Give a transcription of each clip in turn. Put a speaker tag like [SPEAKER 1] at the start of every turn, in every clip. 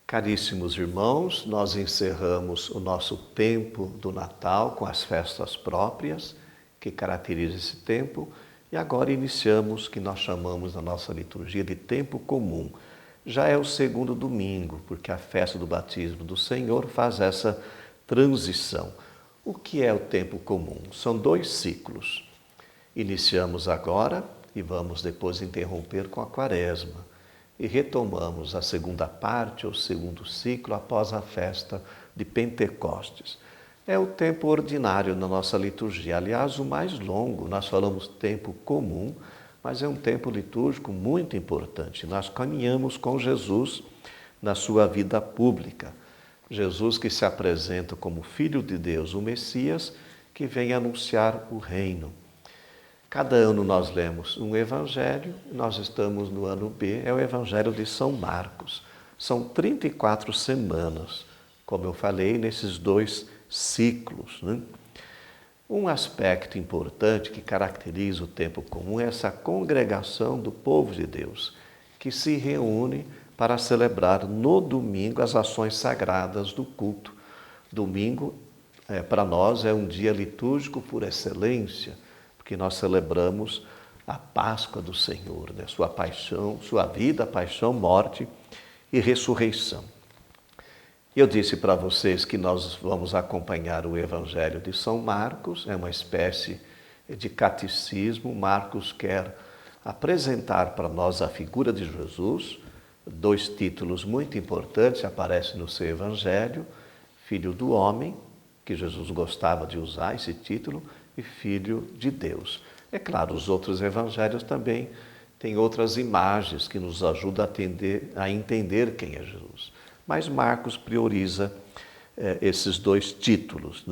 [SPEAKER 1] Caríssimos irmãos, nós encerramos o nosso tempo do Natal com as festas próprias que caracterizam esse tempo e agora iniciamos o que nós chamamos na nossa liturgia de tempo comum. Já é o segundo domingo, porque a festa do batismo do Senhor faz essa transição. O que é o tempo comum? São 2 ciclos. Iniciamos agora e vamos depois interromper com a Quaresma. E retomamos a segunda parte, ou segundo ciclo, após a festa de Pentecostes. É o tempo ordinário na nossa liturgia, aliás, o mais longo. Nós falamos tempo comum, mas é um tempo litúrgico muito importante. Nós caminhamos com Jesus na sua vida pública. Jesus que se apresenta como Filho de Deus, o Messias, que vem anunciar o reino. Cada ano nós lemos um evangelho, nós estamos no ano B, é o evangelho de São Marcos. São 34 semanas, como eu falei, nesses 2 ciclos. Um aspecto importante que caracteriza o tempo comum é essa congregação do povo de Deus, que se reúne para celebrar no domingo as ações sagradas do culto. Domingo, para nós, é um dia litúrgico por excelência, que nós celebramos a Páscoa do Senhor, sua paixão, sua vida, paixão, morte e ressurreição. Eu disse para vocês que nós vamos acompanhar o Evangelho de São Marcos, é uma espécie de catecismo. Marcos quer apresentar para nós a figura de Jesus. 2 títulos muito importantes aparecem no seu Evangelho: Filho do Homem, que Jesus gostava de usar esse título, e Filho de Deus. É claro, os outros evangelhos também têm outras imagens que nos ajudam a entender quem é Jesus. Mas Marcos prioriza esses 2 títulos.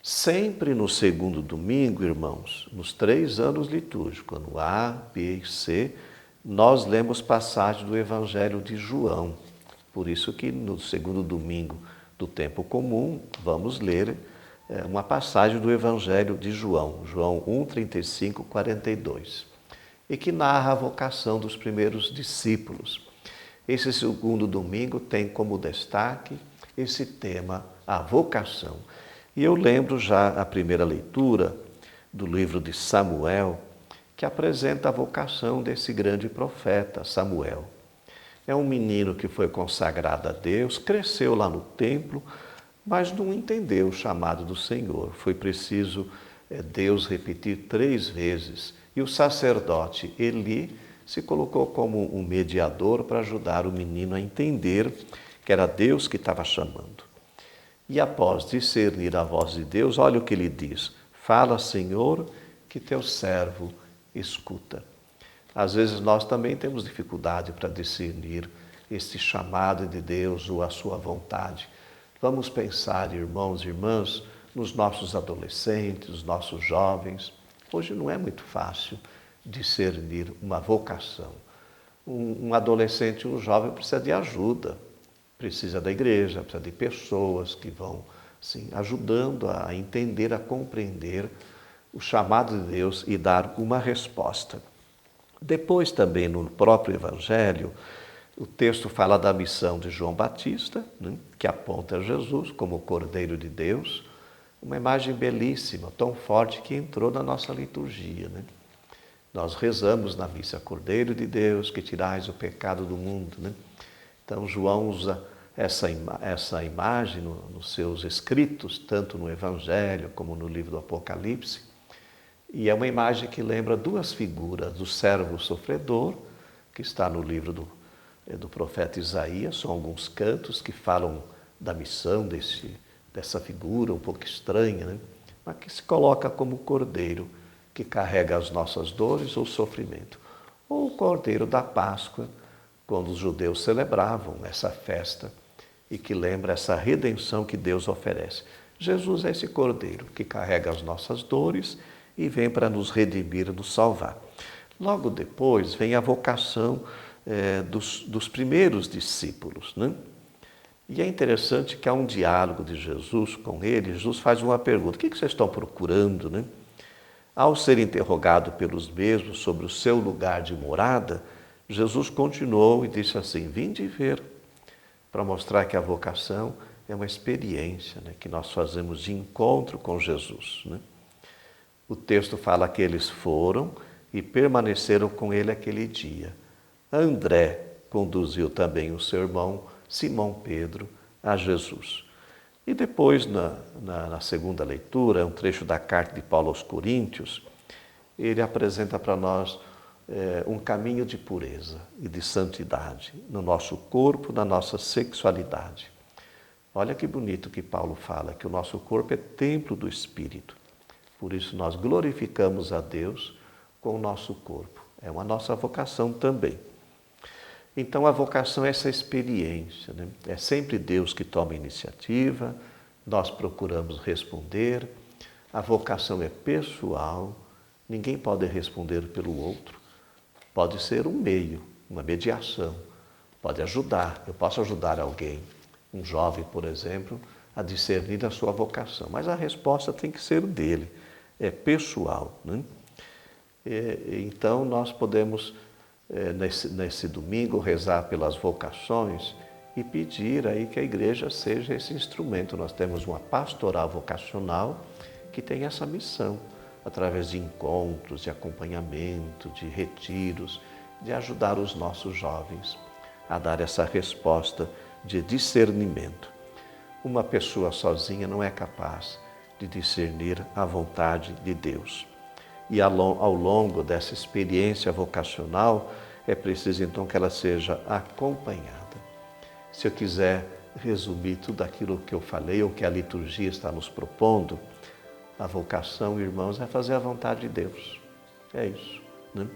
[SPEAKER 1] Sempre no segundo domingo, irmãos, nos 3 anos litúrgicos, ano A, B e C, nós lemos passagem do Evangelho de João. Por isso que no segundo domingo do tempo comum, vamos ler uma passagem do Evangelho de João, João 1, 35, 42, e que narra a vocação dos primeiros discípulos. Esse segundo domingo tem como destaque esse tema, a vocação. E eu lembro já a primeira leitura do livro de Samuel, que apresenta a vocação desse grande profeta, Samuel. É um menino que foi consagrado a Deus, cresceu lá no templo, mas não entendeu o chamado do Senhor. Foi preciso Deus repetir 3 vezes. E o sacerdote Eli se colocou como um mediador para ajudar o menino a entender que era Deus que estava chamando. E após discernir a voz de Deus, olha o que ele diz: fala, Senhor, que teu servo escuta. Às vezes nós também temos dificuldade para discernir este chamado de Deus ou a sua vontade. Vamos pensar, irmãos e irmãs, nos nossos adolescentes, nos nossos jovens. Hoje não é muito fácil discernir uma vocação. Um adolescente, um jovem precisa de ajuda, precisa da igreja, precisa de pessoas que vão ajudando a entender, a compreender o chamado de Deus e dar uma resposta. Depois também no próprio Evangelho, o texto fala da missão de João Batista, que aponta a Jesus como o Cordeiro de Deus, uma imagem belíssima, tão forte que entrou na nossa liturgia. Nós rezamos na missa: Cordeiro de Deus, que tirais o pecado do mundo. Então João usa essa imagem nos seus escritos, tanto no Evangelho como no livro do Apocalipse, e é uma imagem que lembra 2 figuras: do servo sofredor, que está no livro do profeta Isaías. São alguns cantos que falam da missão dessa figura um pouco estranha, mas que se coloca como cordeiro que carrega as nossas dores ou sofrimento. Ou o cordeiro da Páscoa, quando os judeus celebravam essa festa e que lembra essa redenção que Deus oferece. Jesus é esse cordeiro que carrega as nossas dores e vem para nos redimir, nos salvar. Logo depois vem a vocação dos primeiros discípulos. E é interessante que há um diálogo de Jesus com eles. Jesus faz uma pergunta: o que vocês estão procurando? Ao ser interrogado pelos mesmos sobre o seu lugar de morada, Jesus continuou e disse assim: vinde ver. para mostrar que a vocação é uma experiência, né, que nós fazemos de encontro com Jesus, né? O texto fala que eles foram e permaneceram com ele aquele dia. André conduziu também o seu irmão Simão Pedro a Jesus. E depois, na segunda leitura, um trecho da carta de Paulo aos Coríntios, ele apresenta para nós um caminho de pureza e de santidade no nosso corpo, na nossa sexualidade. Olha que bonito que Paulo fala, que o nosso corpo é templo do Espírito. Por isso nós glorificamos a Deus com o nosso corpo. É uma nossa vocação também. Então a vocação é essa experiência, né? É sempre Deus que toma a iniciativa, nós procuramos responder. A vocação é pessoal, ninguém pode responder pelo outro. Pode ser um meio, uma mediação, pode ajudar. Eu posso ajudar alguém, um jovem, por exemplo, a discernir a sua vocação, mas a resposta tem que ser dele, é pessoal, né? Então nós podemos, nesse domingo, rezar pelas vocações e pedir aí que a igreja seja esse instrumento. Nós temos uma pastoral vocacional que tem essa missão, através de encontros, de acompanhamento, de retiros, de ajudar os nossos jovens a dar essa resposta de discernimento. Uma pessoa sozinha não é capaz de discernir a vontade de Deus. E ao longo dessa experiência vocacional, é preciso então que ela seja acompanhada. Se eu quiser resumir tudo aquilo que eu falei, ou que a liturgia está nos propondo, a vocação, irmãos, é fazer a vontade de Deus. É isso, né?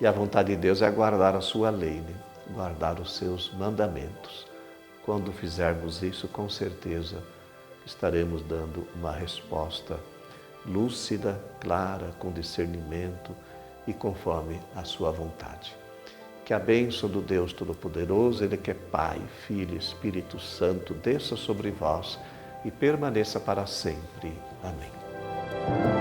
[SPEAKER 1] E a vontade de Deus é guardar a sua lei, né? Guardar os seus mandamentos. Quando fizermos isso, com certeza estaremos dando uma resposta lúcida, clara, com discernimento e conforme a sua vontade. Que a bênção do Deus Todo-Poderoso, Ele que é Pai, Filho e Espírito Santo, desça sobre vós e permaneça para sempre. Amém.